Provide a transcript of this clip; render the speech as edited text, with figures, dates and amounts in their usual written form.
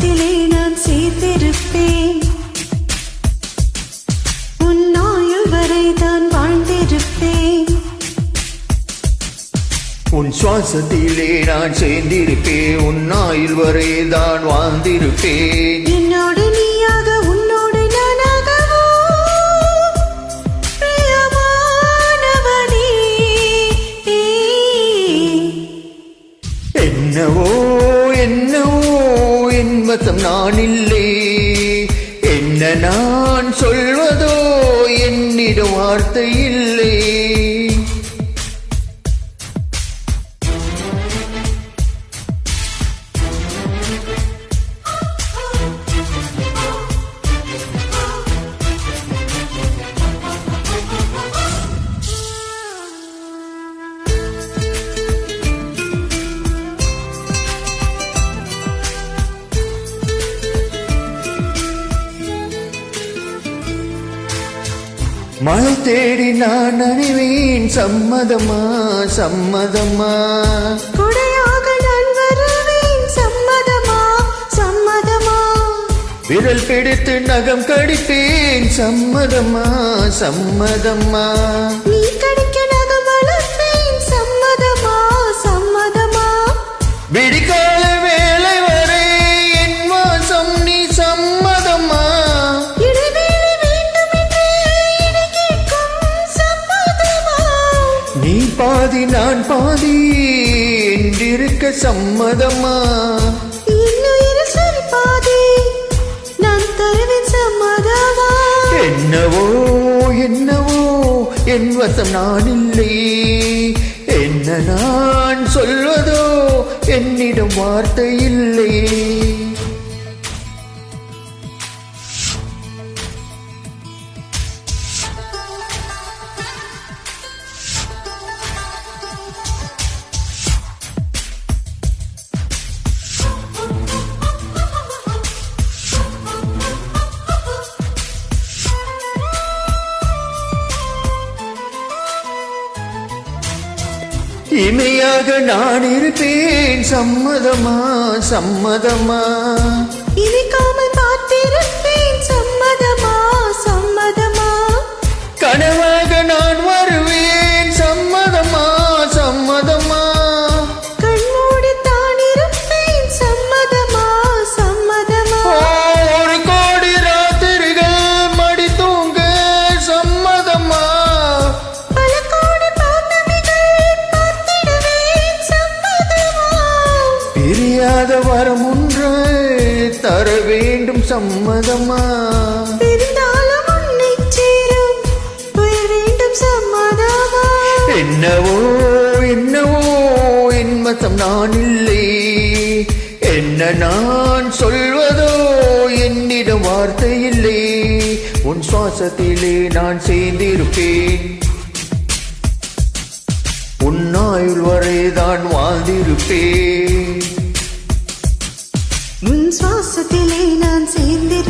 சுவாசத்திலே நான் சேர்ந்திருப்பேன். உன் ஆயுள் வரை தான் வாழ்ந்திருப்பேன். உன் சுவாசத்திலே நான் சேர்ந்திருப்பேன். உன் ஆயுள் வரை தான் வாழ்ந்திருப்பேன். என்னோடு நீயாக உன்னோடு நானாகவோ பிரியமானவனே. என்னவோ என்னவோ என் வசம் நான் இல்லை. என்ன நான் சொல்வதோ என்னிடம் வார்த்தை இல்லை. மழை தேடி நான் அணிவேன். சம்மதமா சம்மதமா? கொடையாக நான் வருவேன். சம்மதமா சம்மதமா? விரல் பிடித்து நகம் கடிப்பேன். சம்மதமா சம்மதமா? நீ கடிக்க நகம் வளர்ப்பேன். சம்மதமா சம்மதமா? விடிகால வேலை வரை என் வாசம் நீ சம்மதமா? நீ பாதி நான் பாதி என்றிருக்க சம்மதமா? இன்னுயிர் சரி பாதி நான் தருவேன். சம்மதமா? என்னவோ என்னவோ என் வசம் நான் இல்லை. என்ன நான் சொல்வதோ என்னிடம் வார்த்தை இல்லை. இமையாக நான் இருப்பேன். சம்மதமா சம்மதமா? இனிக்காமல் பார்த்திருப்பேன். சம்மதமா சம்மதமா? கனவாக நான் வருவேன். சம்மதமா சம்மதமா? கண்மூடி தான் இருப்பேன். சம்மதமா சம்மதமா? ஒரு கோடி ராத்திரிகள் மடி தூங்க சம்மதமா? பல கோடி பௌர்ணமிகள் பார்த்திடுவேன். சம்மதமா? பிரியாத வரம் ஒன்று தர வேண்டும். சம்மதமா? பிரிந்தாலும் உன்னை சேரும் உயிர் வேண்டும். சம்மதமா? என்னவோ என்னவோ என் வசம் நான் இல்லை. என்ன நான் சொல்வதோ என்னிடம் வார்த்தை இல்லை. உன் சுவாசத்திலே நான் சேர்ந்திருப்பேன். உன் ஆயுள் வரை தான் வாழ்ந்திருப்பேன். உன் சுவாசத்திலே நான் சேர்ந்திருப்பேன்.